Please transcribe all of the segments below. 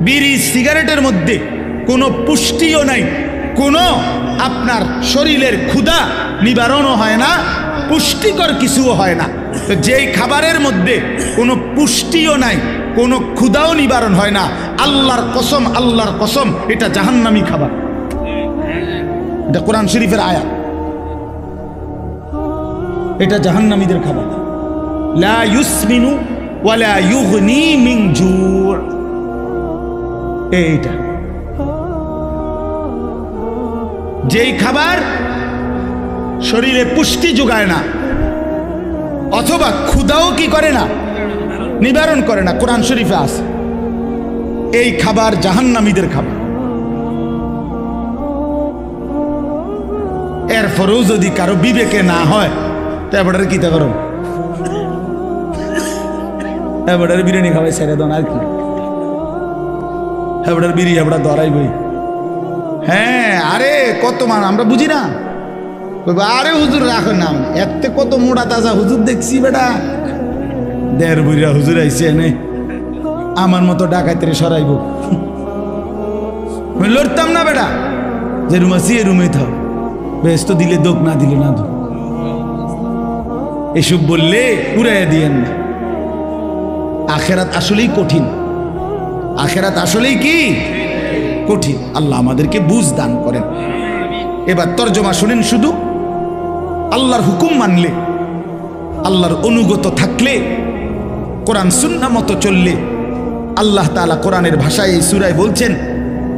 বিড়ি সিগারেটের মধ্যে কোনো পুষ্টিও নাই, কোনো আপনার শরীরের ক্ষুধা নিবারণও হয় না, পুষ্টিকর কিছুও হয় না। তো যেই খাবারের মধ্যে কোনো পুষ্টিও নাই, কোনো ক্ষুধাও নিবারণ হয় না, আল্লাহর কসম, আল্লাহর কসম, এটা জাহান্নামী খাবার। এটা কোরআন শরীফের আয়াত, এটা জাহান্নামীদের খাবার। লা ইউসমিনু ওয়ালা ইউগনি মিন জু'। এইটা যেই খাবার শরীরে পুষ্টি যোগায় না অথবা ক্ষুধাও কি করে না, নিবারণ করে না, কোরআন শরীফে আছে এই খাবার জাহান্নামীদের খাবার। এরপরেও যদি কারো বিবেকে না হয় তো এবারে কি তা করো, এবারে বিরিয়ানি খাওয়াই ছেড়ে দেন আর কি, এবারে বিড়ি এবার ধরাই বই। হ্যাঁ, আরে কত মান আমরা বুঝি না, আরে হুজুর রাখো নাম, এতে কত মোটা তাজা হুজুর দেখছি বেটা, দেড় বুড়া হুজুর আইসে এনে আমার মতো ডাকাইতে সরাইব, লড়তাম না বেটা, যে রুম আছি এ রুমে থাও, বেশ তো দিলে দোক, না দিলে না দোক, এসব বললে উড়াইয়া দিয়েন না। আখেরাত আসলেই কঠিন, আখেরাত আসলেই কি কঠিন। আল্লাহ আমাদেরকে বুঝ দান করেন। এবার তর্জমা শুনেন শুধু। আল্লাহর হুকুম মানলে, আল্লাহর অনুগত থাকলে, কোরআন সুন্নাহ মতো চললে, আল্লাহ তাআলা কোরআনের ভাষায় এই সূরায় বলছেন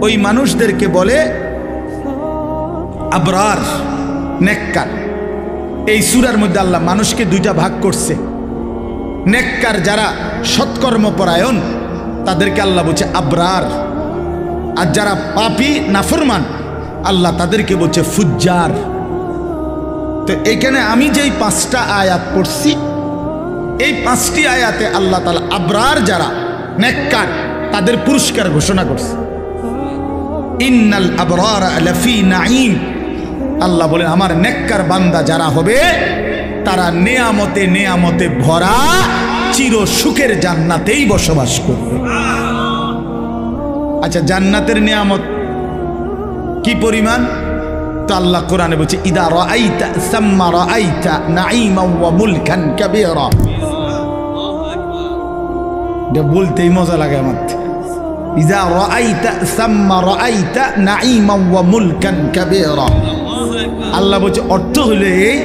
ওই মানুষদেরকে বলে আবরার, নেককার। এই সূরার মধ্যে আল্লাহ মানুষকে দুইটা ভাগ করছে। নেককার যারা সৎকর্মপরায়ণ তাদেরকে আল্লাহ বলছে আবরার, আর যারা পাপী নাফরমান আল্লাহ তাদেরকে বলছে ফুজ্জার। তো এখানে আমি যেই 5টা আয়াত পড়ছি, এই 5টি আয়াতে আল্লাহ তাআলা আবরার যারা নেককার তাদের পুরস্কার ঘোষণা করছে। ইন্নাল আবরার লাফি নাঈম, আল্লাহ বলেন আমার নেককার বান্দা যারা হবে তারা নেয়ামতে নেয়ামতে ভরা চির সুখের জান্নাতেই বসবাস করবে। আচ্ছা, জান্নাতের নিয়ামত কি পরিমাণ? তো আল্লাহ কোরআনে বলছে ইদা রাআইতা সাম্মা রাআইতা নাঈমান ওয়া মুলকান কাবীরা। এটা বলতেই মজা লাগে আমার। ইদা রাআইতা সাম্মা রাআইতা নাঈমান ওয়া মুলকান কাবীরা। আল্লাহ বলছে অর্থ হলো এই,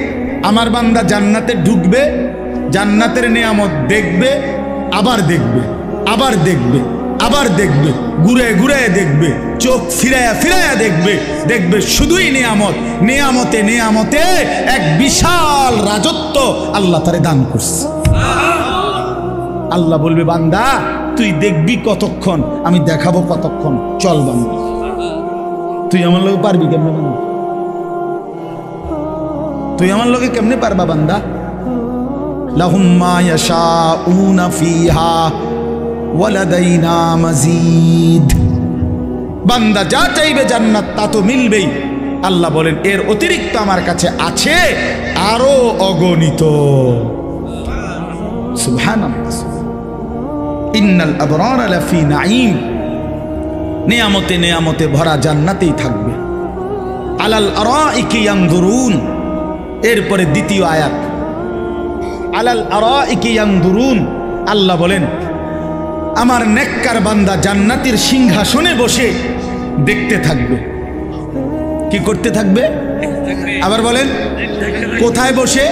আমার বান্দা জান্নাতে ঢুকবে, জান্নাতের নিয়ামত দেখবে, আবার দেখবে, আবার দেখবে, আবার দেখবে, ঘুরে ঘুরে দেখবে, চোখ ফিরায়া ফিরায়া দেখবে, দেখবে শুধুই নিয়ামত, নিয়ামতে নিয়ামতে এক বিশাল রাজত্ব আল্লাহ তারে দান করছে। আল্লাহ বলবে বান্দা তুই দেখবি কতক্ষণ, আমি দেখাবো কতক্ষণ, চল বান্দা তুই আমার লোকে পারবি কেমনে, বান্দা তুই আমার লোকে কেমনে পারবা বান্দা। লাহুম মা ইয়াশাউনা ফিহা ওয়ালাদাইনা মাজিদ। বান্দা যা চাইবে জান্নাত তা তো মিলবেই। আল্লাহ বলেন এর অতিরিক্ত আমার কাছে আছে আরো অগণিত। সুবহানাল্লাহ। ইন্নাল আবরার লাফি নাঈম, নিয়ামতে নিয়ামতে ভরা জান্নাতেই থাকবে। আলাল আরাইকি ইয়ানজুরুন, এরপরে দ্বিতীয় আয়াত আলাল আরাইকি ইয়ানজুরুন। আল্লাহ বলেন আমার নেককার বান্দা জান্নাতের সিংহাসনে বসে দেখতে থাকবে। কি করতে থাকবে? আবার বলেন কোথায় বসে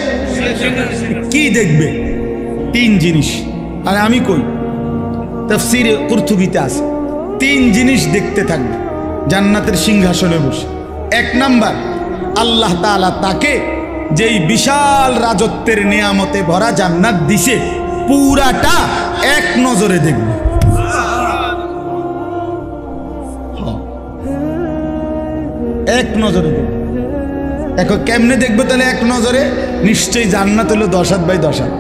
কি দেখবে? 3 জিনিস। আর আমি কই তাফসীরে কুরতুবীতে আছে 3 জিনিস দেখতে থাকবে জান্নাতের সিংহাসনে বসে। 1 নাম্বার, আল্লাহ তাআলা তাকে যেই বিশাল রাজত্বের নিয়ামতে ভরা জান্নাত দিছে পুরাটা এক নজরে দেখবে। এক নজরে দেখবে। এখন কেমনে দেখবে তাহলে এক নজরে? নিশ্চয়ই জান্নাত হলো 10 হাত বাই 10 হাত,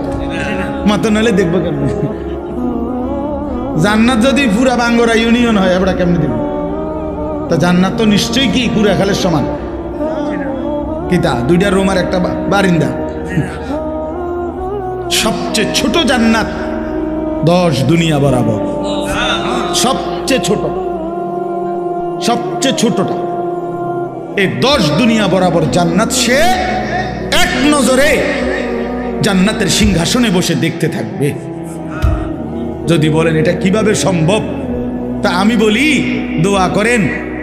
মাত্র নাহলে দেখবো কেমনে? জান্নাত যদি পুরা বাঙ্গরা ইউনিয়ন হয় আমরা কেমনে দেখবো? তা জান্নাত তো নিশ্চয়ই কি পুরা খালের সমান। কিতা 2টা রুম আর একটা বারিন্দা। সবচেয়ে ছোট জান্নাত 10 দুনিয়া বরাবর। সবচেয়ে সবচেয়ে ছোট, সবচেয়ে ছোটটা। এই 10 দুনিয়া বরাবর জান্নাত সে এক নজরে জান্নাতের সিংহাসনে বসে দেখতে থাকবে। যদি বলেন এটা কিভাবে সম্ভব, তা আমি বলি দোয়া করেন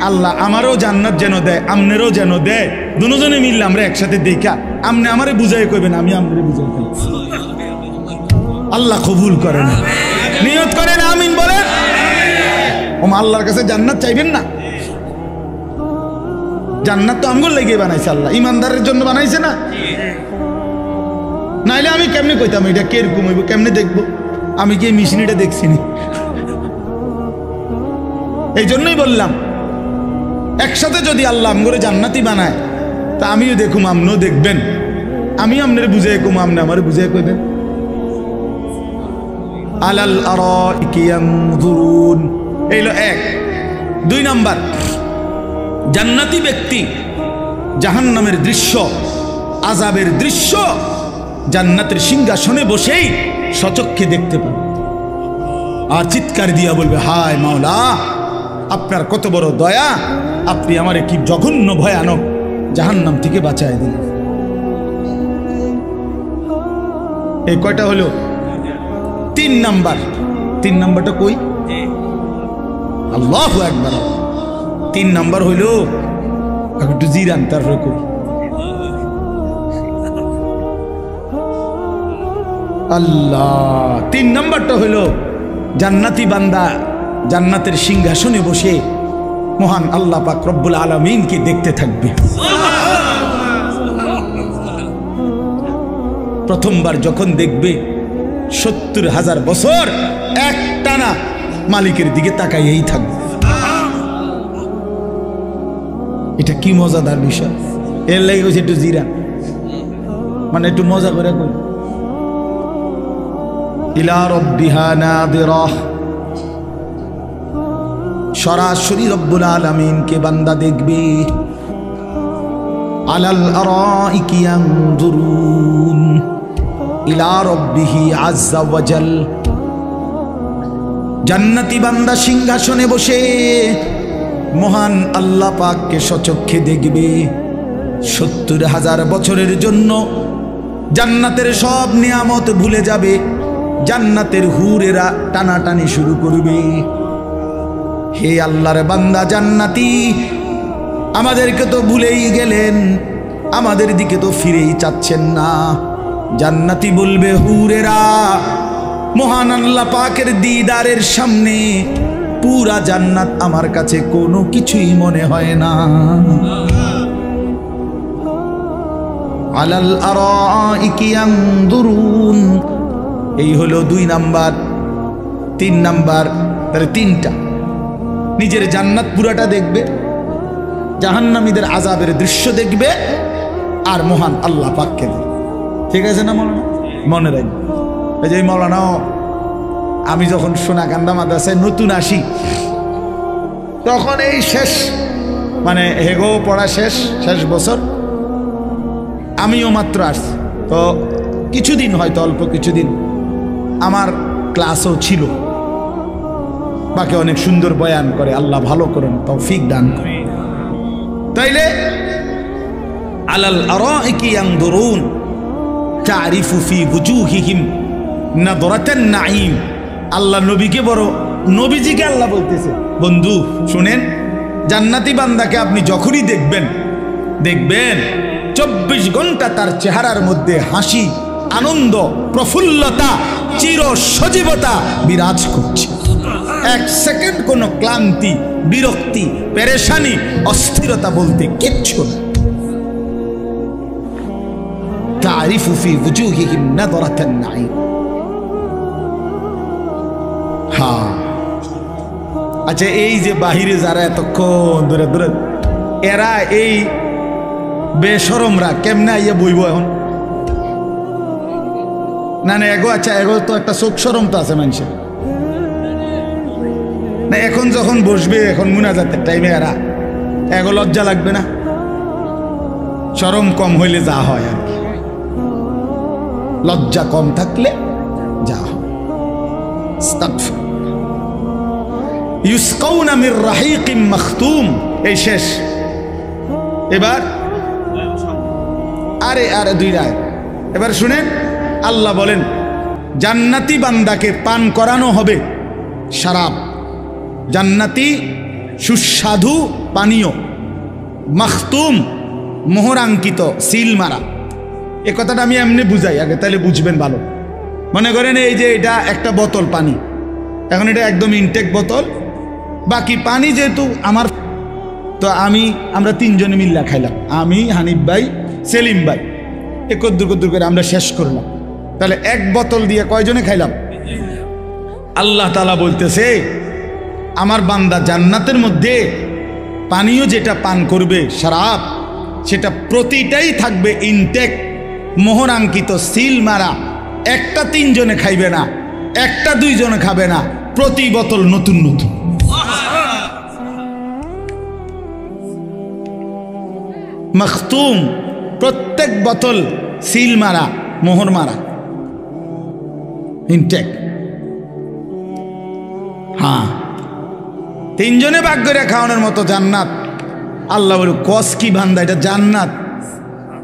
আল্লাহ আমারও জান্নাত যেন দেয়, আমনেরও যেন দেয়, দুজনে মিললে আমরা একসাথে দেখা আমনে আমারে বুঝাই কইবেন, আমি আমনে বুঝাই কই। আল্লাহ কবুল করেন, নিয়ত করেন, আমিন বলেন। ওমা আল্লাহর কাছে জান্নাত চাইবেন না? জান্নাত তো আমগুলো লেগে বানাইছে আল্লাহ, ইমানদারের জন্য বানাইছে না? নাইলে আমি কেমনে কইতাম এটা কিরকম হইব, কেমনে দেখবো? আমি কি মিশনিটা দেখছি নি? এই জন্যই বললাম একসাথে যদি আল্লাহ আমগরে জান্নাতি বানায় তা আমিও দেখুম, আমনও দেখবেন, আমি আমনের বুঝাই কম, আমনে আমারে বুঝাই কইবেন। আলাল আরাইকি ইয়ানজুরুন, এইলো 1। 2 নাম্বার, জান্নাতি ব্যক্তি জাহান্নামের দৃশ্য, আযাবের দৃশ্য জান্নাতের সিংহাসনে বসেই সচক্ষে দেখতে পাবে আর চিৎকার দিয়া বলবে, হায় মাওলা আপনার কত বড় দয়া, আপনি আমারে কি জঘন্য ভয়ানক জাহান্নাম থেকে বাঁচায় দিলেন। এই কয়টা হলো? 3 নাম্বার। 3 নাম্বারটা কই? আল্লাহু আকবার। 3 নাম্বার হইল একটু জিরান, তারপরে কই আল্লাহ। 3 নাম্বারটা হইল জান্নাতি বান্দা জান্নাতের সিংহাসনে বসে মহান আল্লাহ পাক রব্বুল আলামিনকে দেখতে থাকবে। প্রথমবার যখন দেখবে 70,000 বছর একটানা মালিকের দিকে তাকাইয়েই থাকবে। এটা কি মজাদার বিষয়। এর লাগে হচ্ছে একটু জিরা, মানে একটু মজা করে কই, ইলা রাব্বিহা নাযিরাহ, সরাসরি রব্বুল আলামিনকে বান্দা দেখবে। আলাল আরাইকি ইয়ানজুরুন ইলা রাব্বিহি আযজা ওয়া জাল, জান্নাতি বান্দা সিংহাসনে বসে মহান আল্লাহ পাককে সচক্ষে দেখবে। 70,000 বছরের জন্য জান্নাতের সব নিয়ামত ভুলে যাবে, জান্নাতের হুরেরা টানাটানি শুরু করবে। হে আল্লাহর বান্দা জান্নাতি, আমাদেরকে তো ভুলেই গেলেন, আমাদের দিকে তো ফিরেই চাচ্ছেন না। জান্নাতি বলবে, হুরেরা মহান আল্লাহ পাকের দিদারের সামনে পুরা জান্নাত আমার কাছে কোনো কিছুই মনে হয় না। আলাল আরাইকি ইয়ানজুরুন, এই হলো 2 নাম্বার। 3 নাম্বার, তাহলে 3টা। নিজের জান্নাত পুরাটা দেখবে, জাহান্নামীদের আযাবের দৃশ্য দেখবে, আর মহান আল্লাহ পাককে দেখবে। ঠিক আছে না মাওলানা? মনে রাখবে। এই যে মাওলানা, আমি যখন সোনাকান্দা মাদ্রাসায় নতুন আসি তখন এই শেষ, মানে হেগো পড়া শেষ বছর, আমিও মাত্র আসছি তো কিছুদিন, হয়তো অল্প কিছুদিন আমার ক্লাসও ছিল। বাকি অনেক সুন্দর বয়ান করে, আল্লাহ ভালো করেন, তৌফিক দান করে। তাইলে আলাল আরাইকি ইয়ানজুরুন তারিফু ফি বুজুহিহিম নাদরাতান নাঈম। আল্লাহ নবীকে বড়, নবীজিকে আল্লাহ বলতেছে, বন্ধু শুনেন, জান্নাতি বান্দাকে আপনি যখনই দেখবেন 24 ঘন্টা তার চেহারার মধ্যে হাসি, আনন্দ, প্রফুল্লতা, চির সজীবতা বিরাজ করছে। 1 সেকেন্ড কোনো ক্লান্তি, বিরক্তি, পেরেশানি, অস্থিরতা বলতে কিচ্ছু না। তারিফু ফি বুজুহিহিম নাদরাতান নাঈম। হ্যাঁ, আচ্ছা, এই যে বাহিরে যারা এতক্ষণ ধরে ধরে, এরা এই বেশরমরা কেমনে আইয়া বইব এখন? না না, এগো, আচ্ছা এগো তো একটা চোখ শরম তো আছে মানুষের না। এখন যখন বসবে, এখন মুনাজাতের টাইমে এরা এগো লজ্জা লাগবে না? শরম কম হইলে যা হয় আর কি, লজ্জা কম থাকলে যা হয়। ইউসকাউনা মির রাহিকিম মাখতুম। এই শেষ। এবার আরে দুই রায়। এবার শুনেন, আল্লাহ বলেন জান্নাতি বান্দাকে পান করানো হবে শরাব, জান্নাতি সুস্বাদু পানীয়, মাখতুম মোহরাঙ্কিত, সিল মারা। এ কথাটা আমি এমনি বুঝাই আগে, তাহলে বুঝবেন ভালো। মনে করেন এই যে এটা একটা বোতল পানি, এখন এটা একদম ইনটেক বোতল, বাকি পানি যেহেতু আমার, তো আমরা তিনজনে মিল্লা খাইলাম, আমি, হানিফ ভাই, সেলিম ভাই, এ কদ্দুর কদ্দুর করে আমরা শেষ করলাম। তাহলে এক বোতল দিয়ে কয়জনে খাইলাম? আল্লাহ তাআলা বলতেছে আমার বান্দা জান্নাতের মধ্যে পানীয় যেটা পান করবে শরাব, সেটা প্রতিটাই থাকবে ইনটেক, মোহরাঙ্কিত, সিল মারা। একটা তিনজনে খাইবে না, একটা দুইজনে খাবে না, প্রতি বোতল নতুন নতুন। মাখতুম, প্রত্যেক বোতল সিল মারা, মোহর মারা, ইনটেক। হ্যাঁ, তিনজনে ভাগ করে খাওয়ানোর মতো জান্নাত। আল্লাহ বলে কস কি বান্দা, এটা জান্নাত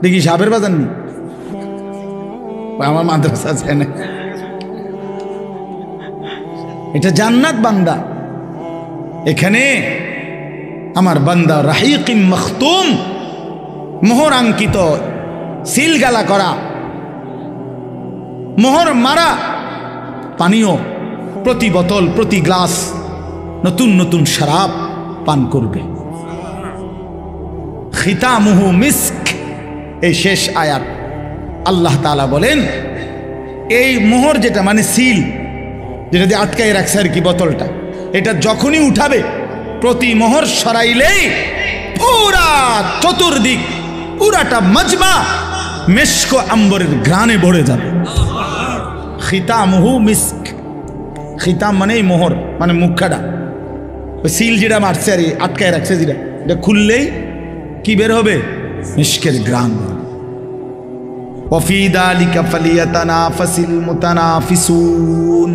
দেখি সাপের বাজার নি, আমার মাদ্রাসা আছে না, এটা জান্নাত বান্দা। এখানে আমার বান্দা রাহিকিম মাখতুম, মোহর আঙ্কিত, সিল গালা করা, মোহর মারা পানীয়, প্রতি বোতল প্রতি গ্লাস নতুন নতুন শরাব পান করবে। খিতামুহু মিস্ক, এই শেষ আয়াত। আল্লাহ তাআলা বলেন এই মোহর যেটা মানে সিল, যেটা দিয়ে আটকায় রাখছে আর কি বোতলটা, এটা যখনই উঠাবে, প্রতি মোহর সরাইলেই পুরা চতুর্দিক, পুরাটা মজমা মেশক আম্বরের ঘ্রাণে ভরে যাবে। খিতামুহু মিস্ক, খিতাম মানে এই মোহর, মানে মুখাটা, ওই সিল যেটা মারছে আর আটকায় রাখছে যেটা, এটা খুললেই কি বের হবে? মিস্কের ঘ্রাণ। ওয়াফি যালিকা ফালিয়াতানাফাসিল মুতানাফিসুন।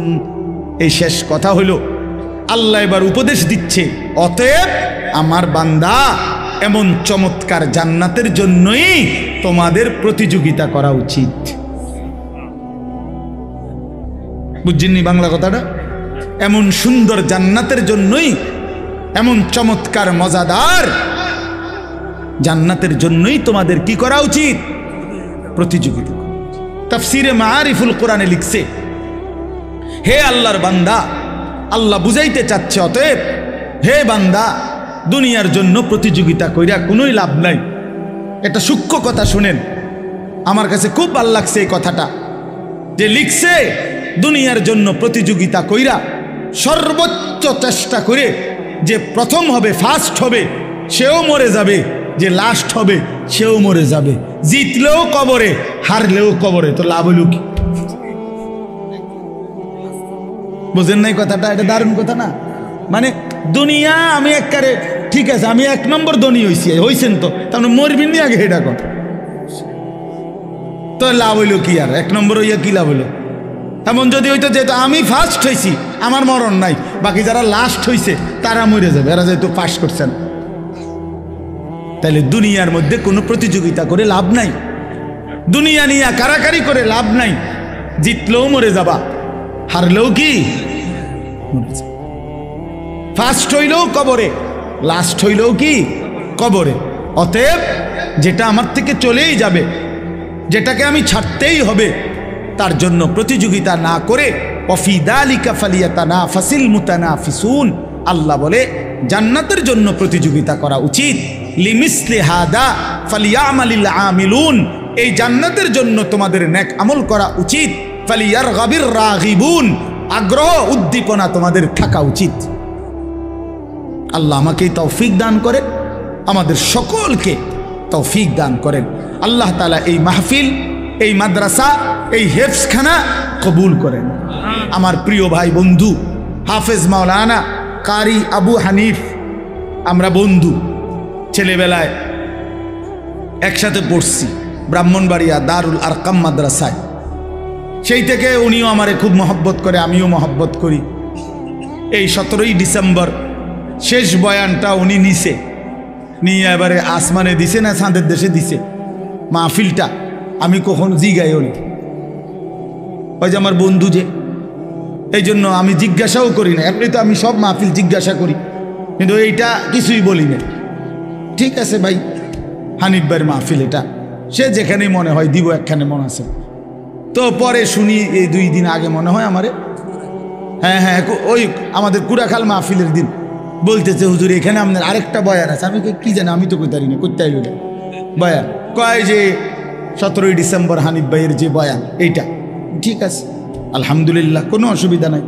এই শেষ কথা হলো আল্লাহ এবার উপদেশ দিচ্ছে, অতএব আমার বান্দা এমন চমৎকার জান্নাতের জন্যই তোমাদের প্রতিযোগিতা করা উচিত। বুঝছেননি বাংলা কথাটা? এমন সুন্দর জান্নাতের জন্যই, এমন চমৎকার মজাদার জান্নাতের জন্যই তোমাদের কি করা উচিত? প্রতিযোগিতা। তাফসিরে মাআরিফুল কোরআনে লিখছে, হে আল্লাহর বান্দা, আল্লাহ বুঝাইতে চাচ্ছে অতএব হে বান্দা, দুনিয়ার জন্য প্রতিযোগিতা কইরা কোনোই লাভ নাই। এটা সূক্ষ্ম কথা শুনেন, আমার কাছে খুব ভালো লাগছে এই কথাটা, যে লিখছে দুনিয়ার জন্য প্রতিযোগিতা কইরা সর্বোচ্চ চেষ্টা করে যে প্রথম হবে, ফার্স্ট হবে, সেও মরে যাবে, যে লাস্ট হবে সেও মরে যাবে, জিতলেও কবরে, হারলেও কবরে, তো লাভ হলো কি? বুঝেন নাই কথাটা? এটা দারুণ কথা না? মানে দুনিয়া আমি একবারে ঠিক আছে, আমি 1 নম্বর ধনী হইছেন তো, তাহলে মরবিন নি আগে, এটা কথা তো লাভ হইলো কি? আর 1 নম্বর হইয়া কি লাভ হইলো? এমন যদি হইতো যেহেতু আমি ফার্স্ট হয়েছি আমার মরণ নাই, বাকি যারা লাস্ট হয়েছে তারা মরে যাবে, এরা যেহেতু পাস করছেন। তাহলে দুনিয়ার মধ্যে কোনো প্রতিযোগিতা করে লাভ নাই, দুনিয়া নিয়ে কারাকারি করে লাভ নাই, জিতলেও মরে যাবা, হারলেও কি মরে যাবে, ফার্স্ট হইলেও কবরে, লাস্ট হইলেও কি কবরে। অতএব যেটা আমার থেকে চলেই যাবে, যেটাকে আমি ছাড়তেই হবে, তার জন্য প্রতিযোগিতা না করে ওয়াফি যালিকা ফালিয়াতানাফাসিল মুতানাফিসুন, আল্লাহ বলে জান্নাতের জন্য প্রতিযোগিতা করা উচিত। লিমিসলি হাদা ফালিয়ামালিল আমিলুন, এই জান্নাতের জন্য তোমাদের নেক আমল করা উচিত। ফালিয়ারগাবির রাগিবুন, আগ্রহ উদ্দীপনা তোমাদের থাকা উচিত। আল্লাহ আমাকে তৌফিক দান করেন, আমাদের সকলকে তৌফিক দান করেন। আল্লাহ তাআলা এই মাহফিল, এই মাদ্রাসা, এই হেফজখানা কবুল করেন। আমার প্রিয় ভাই বন্ধু হাফেজ মাওলানা কারি আবু হানিফ, আমরা বন্ধু, ছেলেবেলায় একসাথে পড়ছি ব্রাহ্মণবাড়িয়া দারুল আরকাম মাদ্রাসায়। সেই থেকে উনিও আমারে খুব মহব্বত করে, আমিও মহব্বত করি। এই 17ই ডিসেম্বর শেষ বয়ানটা উনি নিছে, নিয়ে এবারে আসমানে দিছে না চাঁদের দেশে দিছে মাহফিলটা। আমি কখনো জিগাইও নি, ওই যে আমার বন্ধু যে, এই জন্য আমি জিজ্ঞাসাও করি না। এমনি তো আমি সব মাহফিল জিজ্ঞাসা করি, কিন্তু এইটা কিছুই বলি না। ঠিক আছে ভাই, হানিফ ভাইয়ের মাহফিল এটা, সে যেখানে মনে হয় দিব, একখানে মনে আছে। তো পরে শুনি এই 2 দিন আগে মনে হয় আমারে, হ্যাঁ ওই আমাদের কুড়াখাল মাহফিলের দিন বলতেছে, হুজুর এখানে আপনার আরেকটা বয়ান আছে। আমি কি জানি, আমি তো কইতারি না, করতে আইল বয়ান কয় যে 17ই ডিসেম্বর হানিফ ভাইয়ের যে বয়ান এইটা। ঠিক আছে, আলহামদুলিল্লাহ, কোনো অসুবিধা নাই।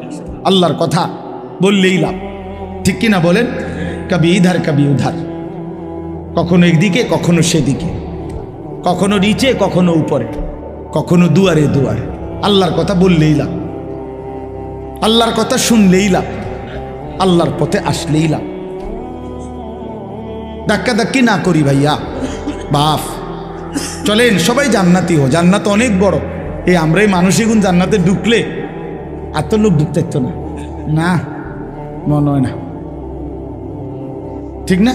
আল্লাহর কথা বললেই লাভ, ঠিক কিনা বলেন? কবি ইধার কবি উধার, কখনো একদিকে কখনো সেদিকে, কখনো নিচে কখনো উপরে, কখনো দুয়ারে দুয়ারে। আল্লাহর কথা বললেই লাভ, আল্লাহর কথা শুনলেই লাভ, আল্লাহর পথে আসলেই লাভ। ধাক্কা ধাক্কি না করি ভাইয়া বাপ, চলেন সবাই জান্নাতি হো। জান্নাত অনেক বড়। এই আমরাই মানুষই গুণ জান্নাতে ঢুকলে এত লোক ঢুকতে তো না, না মনে হয় না, ঠিক না?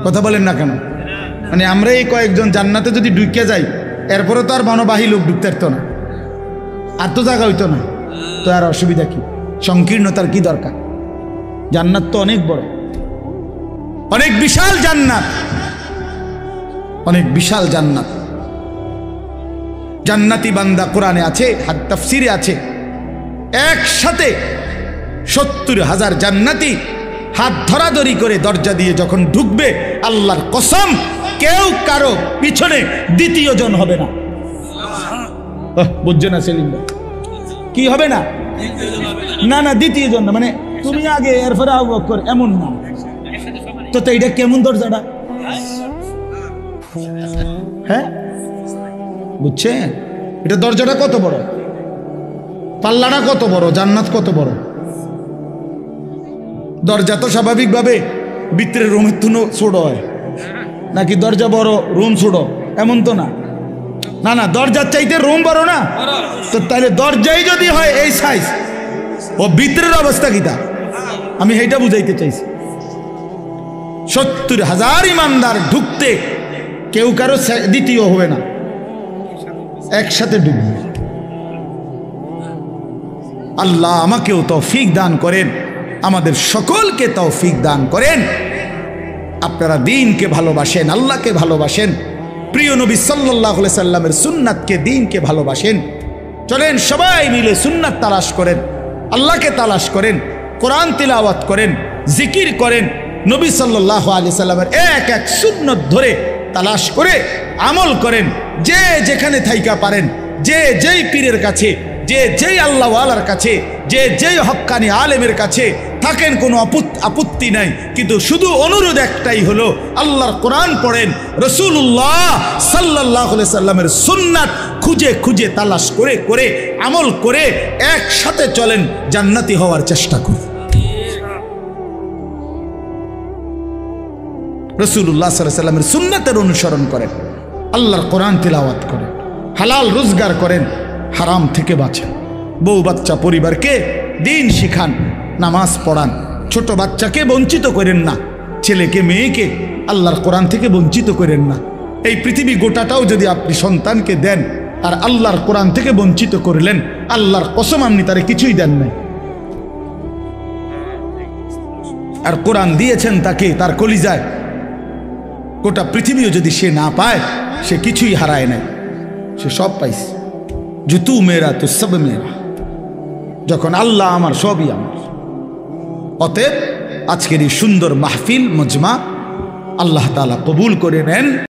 কথা বলেন না কেন? মানে আমরা এই কয়েকজন জান্নাতে যদি ঢুকে যাই, এরপরে তো আর বনবাহী লোক ঢুকতে পারতো না, আর তো জায়গা হইতো না। তো আর অসুবিধা কি, সংকীর্ণতার কি দরকার? জান্নাত তো অনেক বড়, অনেক বিশাল জান্নাত, অনেক বিশাল জান্নাত। জান্নাতি বান্দা কোরআনে আছে, তাফসিরে আছে, একসাথে 70,000 জান্নাতি হাত ধরাধরি করে দরজা দিয়ে যখন ঢুকবে, আল্লাহর কসম কেউ কারো পিছনে দ্বিতীয় জন হবে না। বুঝছো না সেলিম ভাই? কি হবে না? না না, দ্বিতীয় জন না, মানে তুমি আগে এরপরে আবু বকর, এমন না। তো এটা কেমন দরজাটা? হ্যাঁ বুঝছেন? এটা দরজাটা কত বড়, পাল্লাটা কত বড়, জান্নাত কত বড়। দরজা তো স্বাভাবিকভাবে ভিতরে রুমের তুনো ছোট হয় নাকি দরজা বড় রুম ছোট? এমন তো না, না না, দরজার চাইতে রুম বড় না। তো তাহলে দরজাই যদি হয় এই সাইজ, ও ভিতরের অবস্থা কিটা? আমি এইটা বুঝাইতে চাইছি। 70,000 ইমানদার ঢুকতে কেউ কারো দ্বিতীয় হবে না, একসাথে ঢুকবে। আল্লাহ আমাকেও তৌফিক দান করেন, আমাদের সকলকে তৌফিক দান করেন। আপনারা দ্বীনকে ভালোবাসেন, আল্লাহকে ভালোবাসেন, প্রিয় নবী সাল্লাল্লাহু আলাইহি সাল্লামের সুন্নাতকে, দ্বীনকে ভালোবাসেন। চলেন সবাই মিলে সুন্নাত তালাশ করেন, আল্লাহকে তালাশ করেন, কোরআন তিলাওয়াত করেন, জিকির করেন, নবী সাল্লাল্লাহু আলাইহি সাল্লামের এক এক সুন্নত ধরে তালাশ করে আমল করেন। যে যেখানে থাইকা পারেন, যে যেই পীরের কাছে, যে যেই আল্লাহওয়ালার কাছে, যে যেই হক্কানি আলেমের কাছে থাকেন, কোনো আপত্তি নাই। কিন্তু শুধু অনুরোধ একটাই হলো, আল্লাহর কোরআন পড়েন, রাসূলুল্লাহ সাল্লাল্লাহু আলাইহি সাল্লামের সুন্নাত খুঁজে খুঁজে তালাশ করে করে আমল করে একসাথে চলেন, জান্নাতি হওয়ার চেষ্টা করুন। রাসূলুল্লাহ সাল্লাল্লাহু আলাইহি সাল্লামের সুন্নাতের অনুসরণ করেন, আল্লাহর কোরআন তিলাওয়াত করেন, হালাল রোজগার করেন, হারাম থেকে বাঁচেন। বউ বাচ্চা পরিবারকে দ্বীন শিখান, নামাজ পড়ান, ছোট বাচ্চাকে বঞ্চিত করেন না, ছেলেকে মেয়েকে আল্লাহর কোরআন থেকে বঞ্চিত করেন না। এই পৃথিবী গোটাটাও যদি আপনি সন্তানকে দেন আর আল্লাহর কোরআন থেকে বঞ্চিত করলেন, আল্লাহর কসম আপনি তারে কিছুই দেন নাই। আর কোরআন দিয়েছেন তাকে, তার কলিজায়, গোটা পৃথিবীও যদি সে না পায়, সে কিছুই হারায় নাই, সে সব পাইছে। যে তু মেরা তো সব মেরা, যখন আল্লাহ আমার, সবই আমার। অতএব আজকের এই সুন্দর মাহফিল মজমা আল্লাহ তাআলা কবুল করে নেন।